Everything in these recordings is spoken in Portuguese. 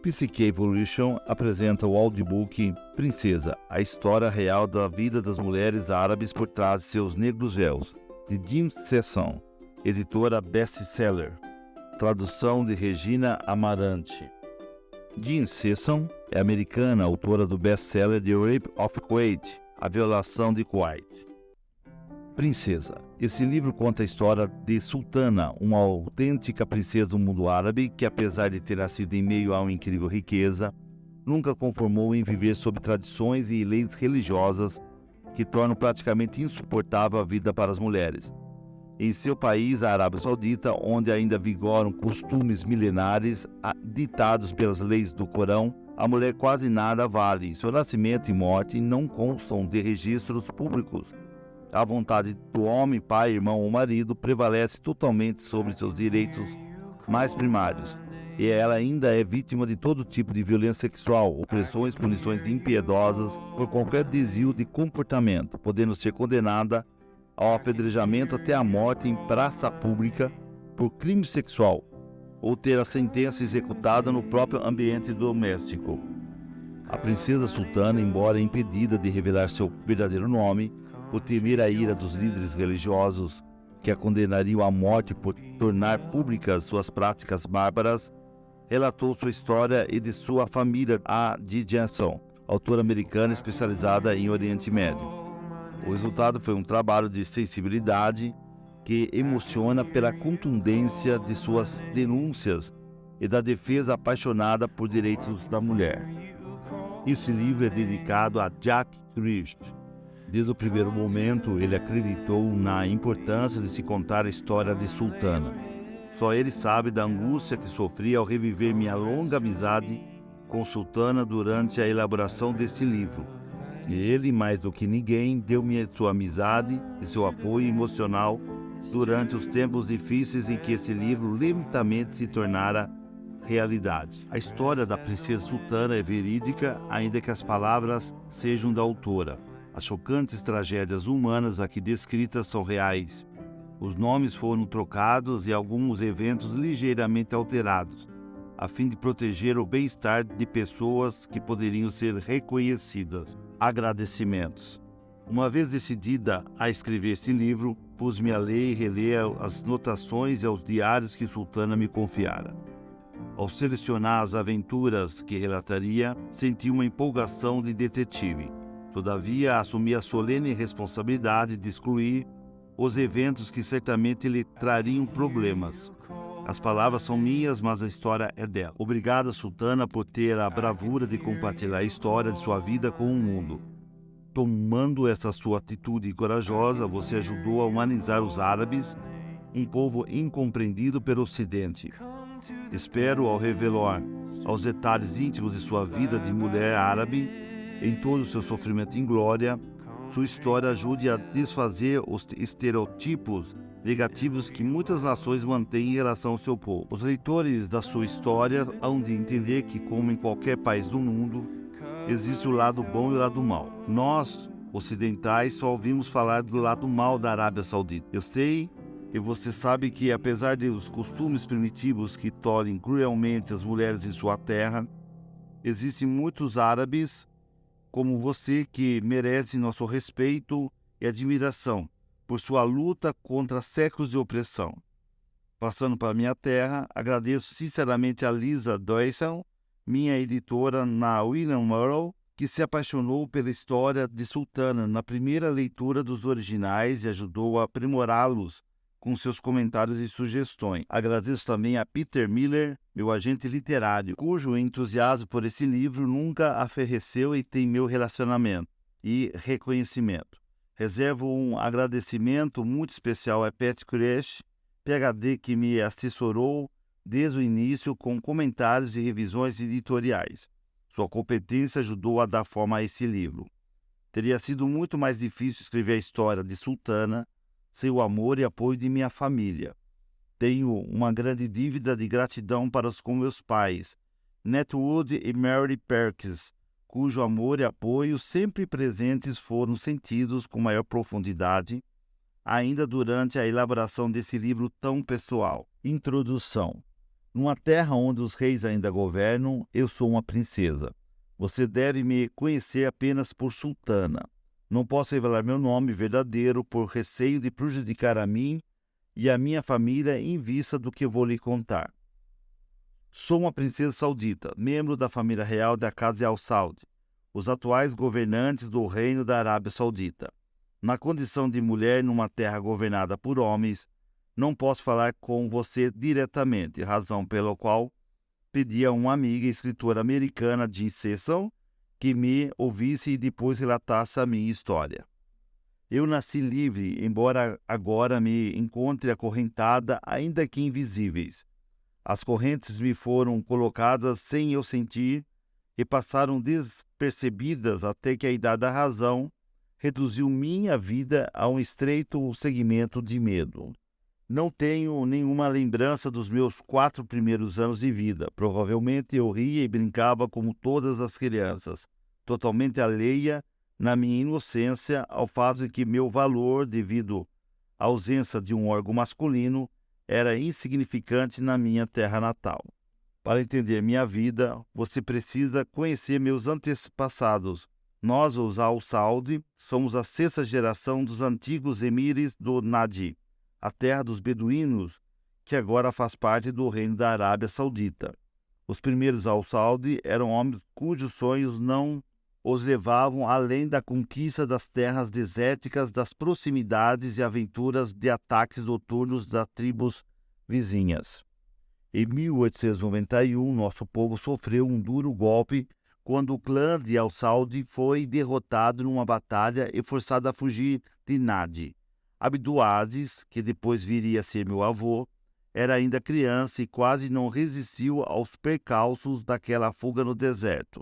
Psyche Evolution apresenta o audiobook Princesa, a história real da vida das mulheres árabes por trás de seus negros véus, de Jim Sesson, editora best-seller. Tradução de Regina Amarante. Jim Sesson é americana, autora do best-seller The Rape of Kuwait, A Violação de Kuwait. Princesa. Esse livro conta a história de Sultana, uma autêntica princesa do mundo árabe que, apesar de ter nascido em meio a uma incrível riqueza, nunca conformou em viver sob tradições e leis religiosas que tornam praticamente insuportável a vida para as mulheres. Em seu país, a Arábia Saudita, onde ainda vigoram costumes milenares ditados pelas leis do Corão, a mulher quase nada vale. Seu nascimento e morte não constam de registros públicos. A vontade do homem, pai, irmão ou marido prevalece totalmente sobre seus direitos mais primários, e ela ainda é vítima de todo tipo de violência sexual, opressões, punições impiedosas por qualquer desvio de comportamento, podendo ser condenada ao apedrejamento até a morte em praça pública por crime sexual, ou ter a sentença executada no próprio ambiente doméstico. A princesa sultana, embora impedida de revelar seu verdadeiro nome, por temer a ira dos líderes religiosos que a condenariam à morte por tornar públicas suas práticas bárbaras, relatou sua história e de sua família a Dee Jackson, autora americana especializada em Oriente Médio. O resultado foi um trabalho de sensibilidade que emociona pela contundência de suas denúncias e da defesa apaixonada por direitos da mulher. Esse livro é dedicado a Jack Christ. Desde o primeiro momento, ele acreditou na importância de se contar a história de Sultana. Só ele sabe da angústia que sofri ao reviver minha longa amizade com Sultana durante a elaboração desse livro. E ele, mais do que ninguém, deu-me sua amizade e seu apoio emocional durante os tempos difíceis em que esse livro lentamente se tornara realidade. A história da princesa Sultana é verídica, ainda que as palavras sejam da autora. As chocantes tragédias humanas aqui descritas são reais. Os nomes foram trocados e alguns eventos ligeiramente alterados, a fim de proteger o bem-estar de pessoas que poderiam ser reconhecidas. Agradecimentos. Uma vez decidida a escrever esse livro, pus-me a ler e reler as notações e os diários que Sultana me confiara. Ao selecionar as aventuras que relataria, senti uma empolgação de detetive. Todavia, assumi a solene responsabilidade de excluir os eventos que certamente lhe trariam problemas. As palavras são minhas, mas a história é dela. Obrigada, Sultana, por ter a bravura de compartilhar a história de sua vida com o mundo. Tomando essa sua atitude corajosa, você ajudou a humanizar os árabes, um povo incompreendido pelo Ocidente. Espero, ao revelar aos detalhes íntimos de sua vida de mulher árabe, em todo o seu sofrimento em glória, sua história ajude a desfazer os estereotipos negativos que muitas nações mantêm em relação ao seu povo. Os leitores da sua história hão de entender que, como em qualquer país do mundo, existe o lado bom e o lado mau. Nós, ocidentais, só ouvimos falar do lado mau da Arábia Saudita. Eu sei e você sabe que, apesar dos costumes primitivos que tolhem cruelmente as mulheres em sua terra, existem muitos árabes como você que merece nosso respeito e admiração por sua luta contra séculos de opressão. Passando para minha terra, agradeço sinceramente a Lisa Doyson, minha editora na William Morrow, que se apaixonou pela história de Sultana na primeira leitura dos originais e ajudou a aprimorá-los com seus comentários e sugestões. Agradeço também a Peter Miller, meu agente literário, cujo entusiasmo por esse livro nunca aferreceu e tem meu relacionamento e reconhecimento. Reservo um agradecimento muito especial a Pat Crash, PhD, que me assessorou desde o início com comentários e revisões editoriais. Sua competência ajudou a dar forma a esse livro. Teria sido muito mais difícil escrever a história de Sultana sem o amor e apoio de minha família. Tenho uma grande dívida de gratidão para com meus pais, Netwood e Mary Perkins, cujo amor e apoio sempre presentes foram sentidos com maior profundidade, ainda durante a elaboração desse livro tão pessoal. Introdução. Numa terra onde os reis ainda governam, eu sou uma princesa. Você deve me conhecer apenas por sultana. Não posso revelar meu nome verdadeiro por receio de prejudicar a mim e a minha família em vista do que vou lhe contar. Sou uma princesa saudita, membro da família real da Casa Al Saud, os atuais governantes do Reino da Arábia Saudita. Na condição de mulher numa terra governada por homens, não posso falar com você diretamente, razão pela qual pedi a uma amiga escritora americana, Jean Sesson, que me ouvisse e depois relatasse a minha história. Eu nasci livre, embora agora me encontre acorrentada, ainda que invisíveis. As correntes me foram colocadas sem eu sentir e passaram despercebidas até que a idade da razão reduziu minha vida a um estreito segmento de medo. Não tenho nenhuma lembrança dos meus 4 primeiros anos de vida. Provavelmente eu ria e brincava como todas as crianças, totalmente alheia, na minha inocência, ao fato de que meu valor, devido à ausência de um órgão masculino, era insignificante na minha terra natal. Para entender minha vida, você precisa conhecer meus antepassados. Nós, os Al Saud, somos a 6ª geração dos antigos emires do Nadi, a terra dos beduínos, que agora faz parte do Reino da Arábia Saudita. Os primeiros Al Saud eram homens cujos sonhos não os levavam além da conquista das terras desérticas, das proximidades e aventuras de ataques noturnos das tribos vizinhas. Em 1891, nosso povo sofreu um duro golpe quando o clã de Al Saud foi derrotado numa batalha e forçado a fugir de Nadi. Abdul Aziz, que depois viria a ser meu avô, era ainda criança e quase não resistiu aos percalços daquela fuga no deserto.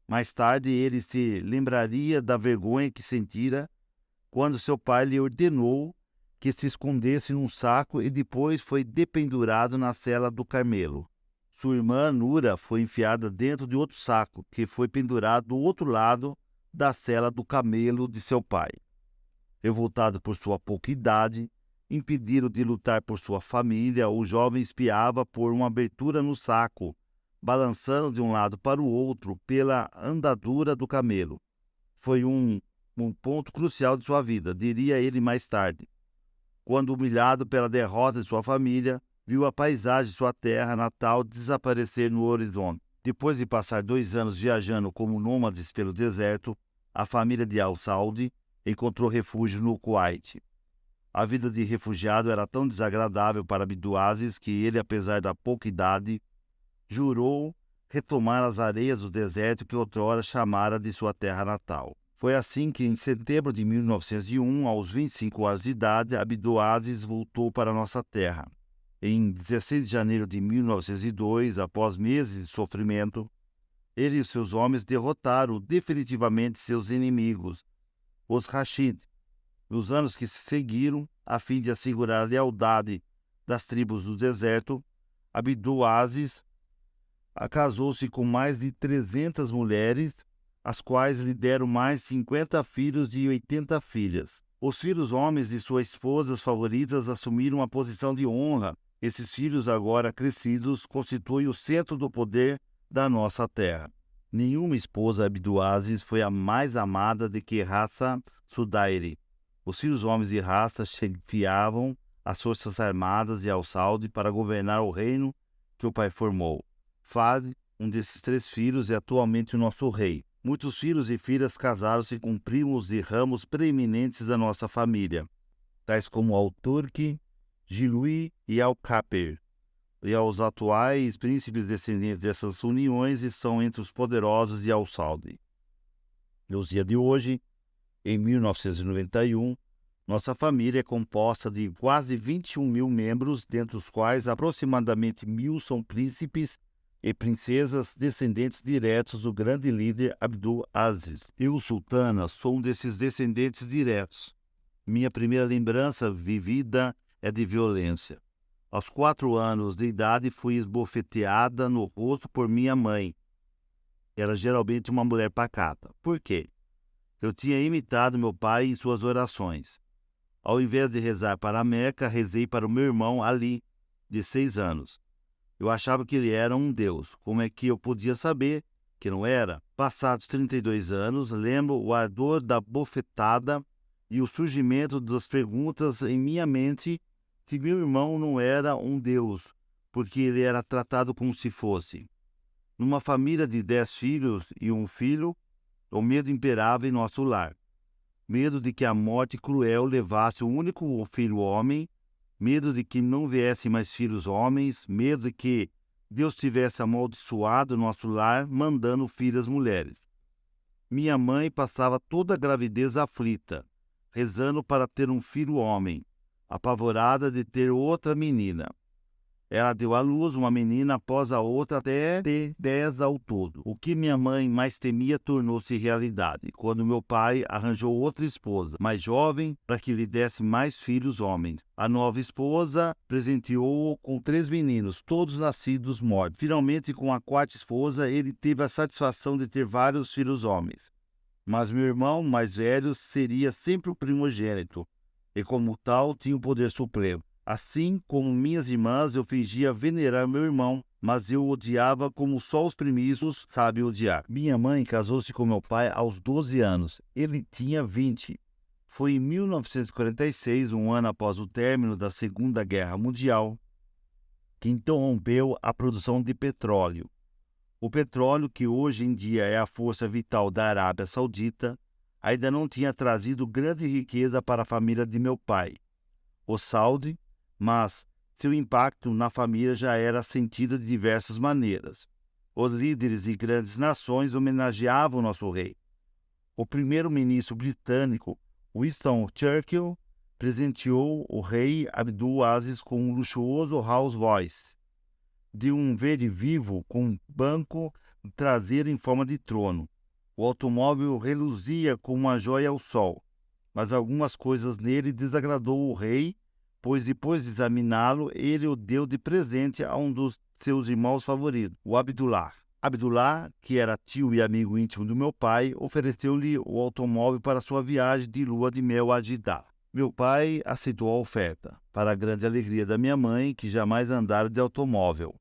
Mais tarde ele se lembraria da vergonha que sentira quando seu pai lhe ordenou que se escondesse num saco e depois foi dependurado na cela do Carmelo. Sua irmã Nura foi enfiada dentro de outro saco, que foi pendurado do outro lado da cela do camelo de seu pai. Revoltado por sua pouca idade, impedido de lutar por sua família, o jovem espiava por uma abertura no saco, balançando de um lado para o outro pela andadura do camelo. Foi um ponto crucial de sua vida, diria ele mais tarde, quando, humilhado pela derrota de sua família, viu a paisagem de sua terra natal desaparecer no horizonte. Depois de passar 2 anos viajando como nômades pelo deserto, a família de Al Saud encontrou refúgio no Kuwait. A vida de refugiado era tão desagradável para Abdul Aziz que ele, apesar da pouca idade, jurou retomar as areias do deserto que outrora chamara de sua terra natal. Foi assim que, em setembro de 1901, aos 25 anos de idade, Abdul Aziz voltou para nossa terra. Em 16 de janeiro de 1902, após meses de sofrimento, ele e seus homens derrotaram definitivamente seus inimigos, os Rashid. Nos anos que se seguiram, a fim de assegurar a lealdade das tribos do deserto, Abdul Aziz casou-se com mais de 300 mulheres, as quais lhe deram mais 50 filhos e 80 filhas. Os filhos homens de suas esposas favoritas assumiram uma posição de honra. Esses filhos, agora crescidos, constituem o centro do poder da nossa terra. Nenhuma esposa Abdul Aziz foi a mais amada do que Hassan Sudairi. Os filhos homens de Hassan chefiavam as forças armadas de Al Saud para governar o reino que o pai formou. Fad, um desses 3 filhos, é atualmente o nosso rei. Muitos filhos e filhas casaram-se com primos e ramos preeminentes da nossa família, tais como Al-Turki, Jilui e Al-Kapir. E aos atuais príncipes descendentes dessas uniões estão entre os poderosos de Al Saud. Nos dias de hoje, em 1991, nossa família é composta de quase 21 mil membros, dentre os quais aproximadamente 1.000 são príncipes e princesas descendentes diretos do grande líder Abdul Aziz. Eu, sultana, sou um desses descendentes diretos. Minha primeira lembrança vivida é de violência. Aos 4 anos de idade fui esbofeteada no rosto por minha mãe. Era geralmente uma mulher pacata. Por quê? Eu tinha imitado meu pai em suas orações. Ao invés de rezar para a Meca, rezei para o meu irmão Ali, de 6 anos. Eu achava que ele era um deus. Como é que eu podia saber que não era? Passados 32 anos, lembro o ardor da bofetada e o surgimento das perguntas em minha mente se meu irmão não era um deus, porque ele era tratado como se fosse. Numa família de 10 filhos e um filho, o medo imperava em nosso lar. Medo de que a morte cruel levasse o único filho homem, medo de que não viessem mais filhos homens, medo de que Deus tivesse amaldiçoado nosso lar, mandando filhas mulheres. Minha mãe passava toda a gravidez aflita, rezando para ter um filho homem, apavorada de ter outra menina. Ela deu à luz uma menina após a outra até ter 10 ao todo. O que minha mãe mais temia tornou-se realidade, quando meu pai arranjou outra esposa, mais jovem, para que lhe desse mais filhos homens. A nova esposa presenteou-o com 3 meninos, todos nascidos mortos. Finalmente, com a quarta esposa, ele teve a satisfação de ter vários filhos homens. Mas meu irmão mais velho seria sempre o primogênito, e como tal tinha o poder supremo. Assim como minhas irmãs, eu fingia venerar meu irmão, mas eu o odiava como só os primícios sabem odiar. Minha mãe casou-se com meu pai aos 12 anos. Ele tinha 20. Foi em 1946, um ano após o término da Segunda Guerra Mundial, que interrompeu a produção de petróleo. O petróleo, que hoje em dia é a força vital da Arábia Saudita, ainda não tinha trazido grande riqueza para a família de meu pai, o Saud, mas seu impacto na família já era sentido de diversas maneiras. Os líderes de grandes nações homenageavam nosso rei. O primeiro-ministro britânico Winston Churchill presenteou o rei Abdul Aziz com um luxuoso Rolls-Royce, de um verde vivo com um banco traseiro em forma de trono. O automóvel reluzia como uma joia ao sol, mas algumas coisas nele desagradou o rei, pois depois de examiná-lo, ele o deu de presente a um dos seus irmãos favoritos, o Abdullah. Abdullah, que era tio e amigo íntimo do meu pai, ofereceu-lhe o automóvel para sua viagem de lua de mel a Jeddah. Meu pai aceitou a oferta, para a grande alegria da minha mãe, que jamais andara de automóvel.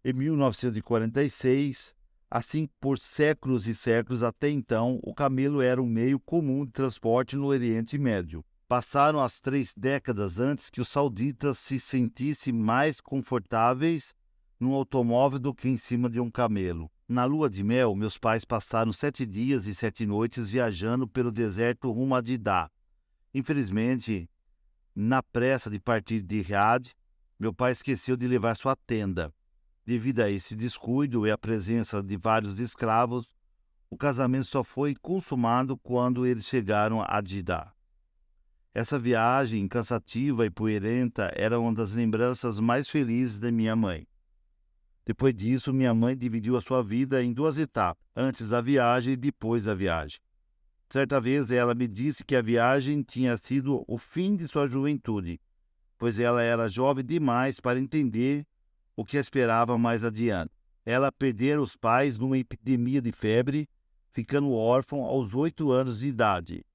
Em 1946, assim por séculos e séculos até então, o camelo era um meio comum de transporte no Oriente Médio. Passaram as 3 décadas antes que os sauditas se sentissem mais confortáveis num automóvel do que em cima de um camelo. Na lua de mel, meus pais passaram 7 dias e 7 noites viajando pelo deserto rumo a Jeddah. Infelizmente, na pressa de partir de Riad, meu pai esqueceu de levar sua tenda. Devido a esse descuido e à presença de vários escravos, o casamento só foi consumado quando eles chegaram a Jeddah. Essa viagem cansativa e poeirenta era uma das lembranças mais felizes da minha mãe. Depois disso, minha mãe dividiu a sua vida em 2 etapas, antes da viagem e depois da viagem. Certa vez ela me disse que a viagem tinha sido o fim de sua juventude, pois ela era jovem demais para entender o que a esperava mais adiante. Ela perdera os pais numa epidemia de febre, ficando órfã aos 8 anos de idade.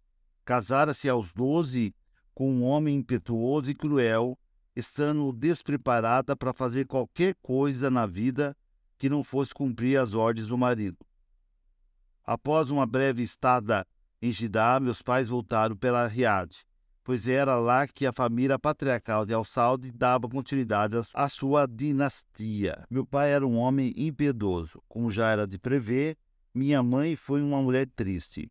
Casara-se aos 12 com um homem impetuoso e cruel, estando despreparada para fazer qualquer coisa na vida que não fosse cumprir as ordens do marido. Após uma breve estada em Jeddah, meus pais voltaram para Riad, pois era lá que a família patriarcal de Al-Saud dava continuidade à sua dinastia. Meu pai era um homem impiedoso. Como já era de prever, minha mãe foi uma mulher triste.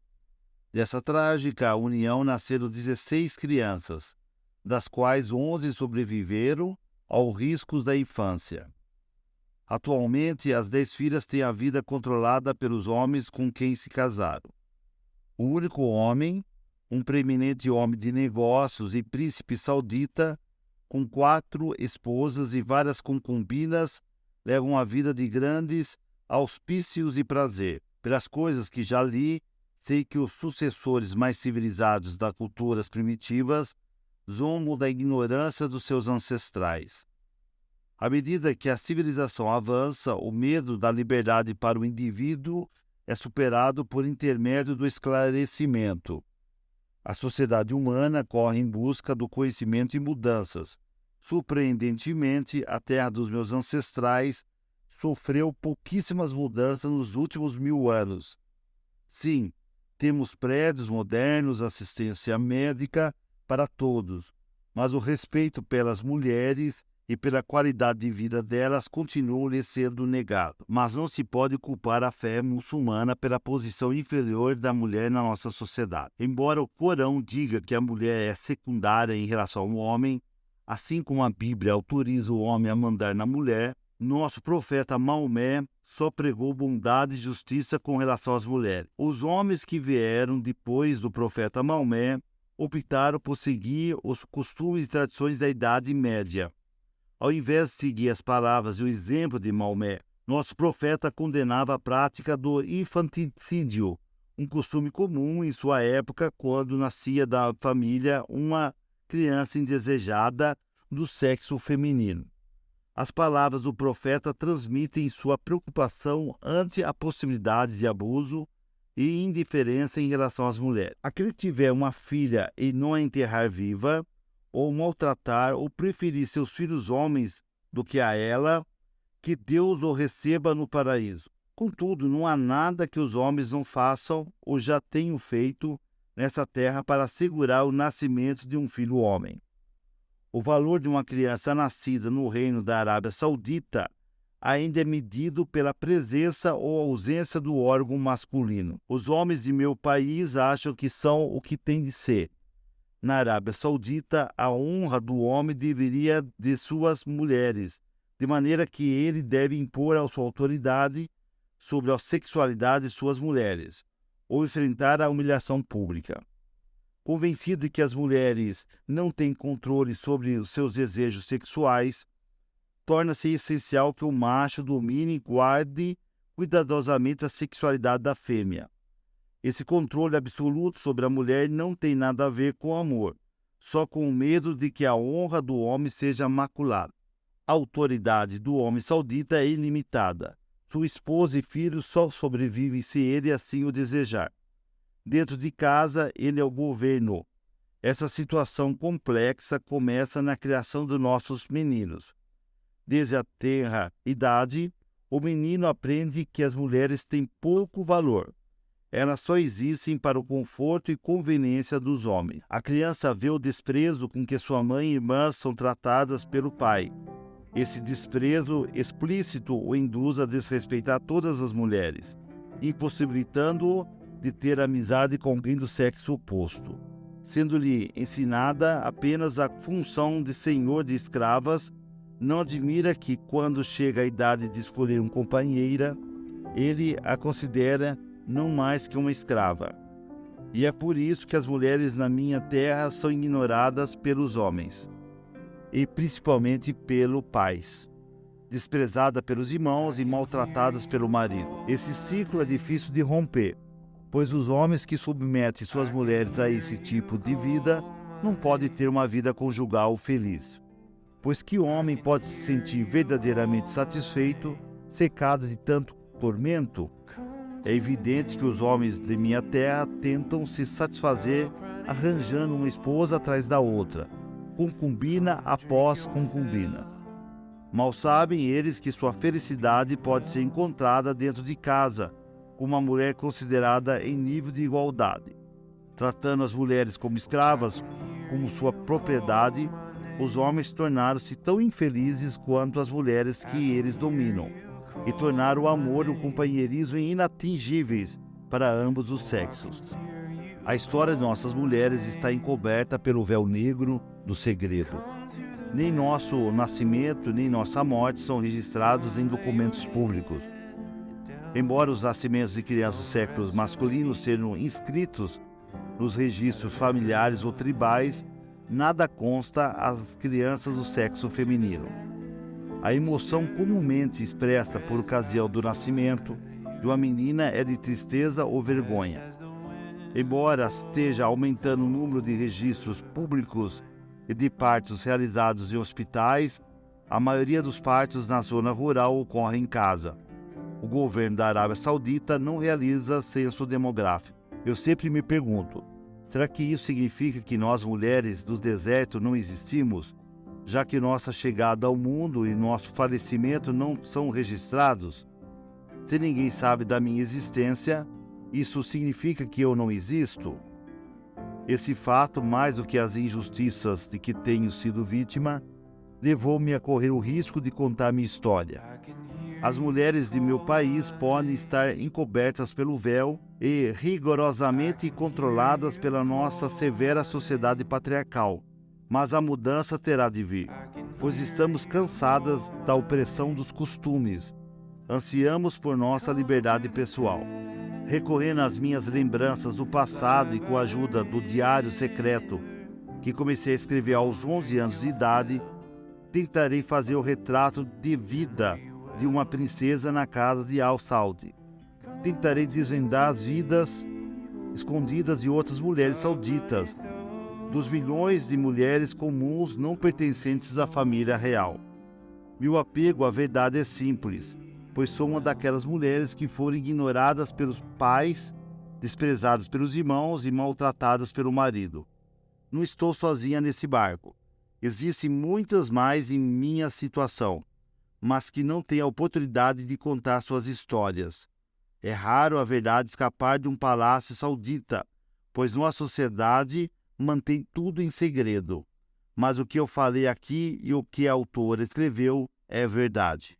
Dessa trágica união nasceram 16 crianças, das quais 11 sobreviveram aos riscos da infância. Atualmente, as 10 filhas têm a vida controlada pelos homens com quem se casaram. O único homem, um preeminente homem de negócios e príncipe saudita, com 4 esposas e várias concubinas, leva uma vida de grandes auspícios e prazer. Pelas coisas que já li, sei que os sucessores mais civilizados das culturas primitivas zombam da ignorância dos seus ancestrais. À medida que a civilização avança, o medo da liberdade para o indivíduo é superado por intermédio do esclarecimento. A sociedade humana corre em busca do conhecimento e mudanças, Surpreendentemente, a terra dos meus ancestrais sofreu pouquíssimas mudanças nos últimos 1000 anos. Sim, temos prédios modernos, assistência médica para todos, mas o respeito pelas mulheres e pela qualidade de vida delas continua lhe sendo negado. Mas não se pode culpar a fé muçulmana pela posição inferior da mulher na nossa sociedade. Embora o Corão diga que a mulher é secundária em relação ao homem, assim como a Bíblia autoriza o homem a mandar na mulher, nosso profeta Maomé só pregou bondade e justiça com relação às mulheres. Os homens que vieram depois do profeta Maomé optaram por seguir os costumes e tradições da Idade Média. Ao invés de seguir as palavras e o exemplo de Maomé, nosso profeta condenava a prática do infanticídio, um costume comum em sua época quando nascia da família uma criança indesejada do sexo feminino. As palavras do profeta transmitem sua preocupação ante a possibilidade de abuso e indiferença em relação às mulheres. Aquele que tiver uma filha e não a enterrar viva, ou maltratar ou preferir seus filhos homens do que a ela, que Deus o receba no paraíso. Contudo, não há nada que os homens não façam ou já tenham feito nessa terra para assegurar o nascimento de um filho homem. O valor de uma criança nascida no reino da Arábia Saudita ainda é medido pela presença ou ausência do órgão masculino. Os homens de meu país acham que são o que tem de ser. Na Arábia Saudita, a honra do homem deveria de suas mulheres, de maneira que ele deve impor a sua autoridade sobre a sexualidade de suas mulheres, ou enfrentar a humilhação pública. Convencido de que as mulheres não têm controle sobre os seus desejos sexuais, torna-se essencial que o macho domine e guarde cuidadosamente a sexualidade da fêmea. Esse controle absoluto sobre a mulher não tem nada a ver com amor, só com o medo de que a honra do homem seja maculada. A autoridade do homem saudita é ilimitada. Sua esposa e filhos só sobrevivem se ele assim o desejar. Dentro de casa, ele é o governo. Essa situação complexa começa na criação dos nossos meninos. Desde a tenra idade, o menino aprende que as mulheres têm pouco valor. Elas só existem para o conforto e conveniência dos homens. A criança vê o desprezo com que sua mãe e irmãs são tratadas pelo pai. Esse desprezo explícito o induz a desrespeitar todas as mulheres, impossibilitando-o de ter amizade com alguém do sexo oposto, sendo-lhe ensinada apenas a função de senhor de escravas. Não admira que, quando chega a idade de escolher uma companheira, ele a considera não mais que uma escrava. E é por isso que as mulheres na minha terra são ignoradas pelos homens, e principalmente pelo pais, desprezadas pelos irmãos e maltratadas pelo marido. Esse ciclo é difícil de romper, pois os homens que submetem suas mulheres a esse tipo de vida não podem ter uma vida conjugal feliz. Pois que homem pode se sentir verdadeiramente satisfeito, cercado de tanto tormento? É evidente que os homens de minha terra tentam se satisfazer arranjando uma esposa atrás da outra, concubina após concubina. Mal sabem eles que sua felicidade pode ser encontrada dentro de casa, com uma mulher considerada em nível de igualdade. Tratando as mulheres como escravas, como sua propriedade, os homens tornaram-se tão infelizes quanto as mulheres que eles dominam, e tornaram o amor e o companheirismo inatingíveis para ambos os sexos. A história de nossas mulheres está encoberta pelo véu negro do segredo. Nem nosso nascimento, nem nossa morte são registrados em documentos públicos. Embora os nascimentos de crianças do sexo masculino sejam inscritos nos registros familiares ou tribais, nada consta às crianças do sexo feminino. A emoção comumente expressa por ocasião do nascimento de uma menina é de tristeza ou vergonha. Embora esteja aumentando o número de registros públicos e de partos realizados em hospitais, a maioria dos partos na zona rural ocorre em casa. O governo da Arábia Saudita não realiza censo demográfico. Eu sempre me pergunto, será que isso significa que nós mulheres do deserto não existimos? já que nossa chegada ao mundo e nosso falecimento não são registrados? Se ninguém sabe da minha existência, isso significa que eu não existo? Esse fato, mais do que as injustiças de que tenho sido vítima, levou-me a correr o risco de contar minha história. As mulheres de meu país podem estar encobertas pelo véu e rigorosamente controladas pela nossa severa sociedade patriarcal, mas a mudança terá de vir, pois estamos cansadas da opressão dos costumes. Ansiamos por nossa liberdade pessoal. Recorrendo às minhas lembranças do passado e com a ajuda do diário secreto, que comecei a escrever aos 11 anos de idade, tentarei fazer o retrato de vida de uma princesa na casa de Al Saud. Tentarei desvendar as vidas escondidas de outras mulheres sauditas, dos milhões de mulheres comuns não pertencentes à família real. Meu apego à verdade é simples, pois sou uma daquelas mulheres que foram ignoradas pelos pais, desprezadas pelos irmãos e maltratadas pelo marido. Não estou sozinha nesse barco. Existem muitas mais em minha situação, mas que não têm a oportunidade de contar suas histórias. É raro a verdade escapar de um palácio saudita, pois nossa sociedade mantém tudo em segredo. Mas o que eu falei aqui e o que a autora escreveu é verdade.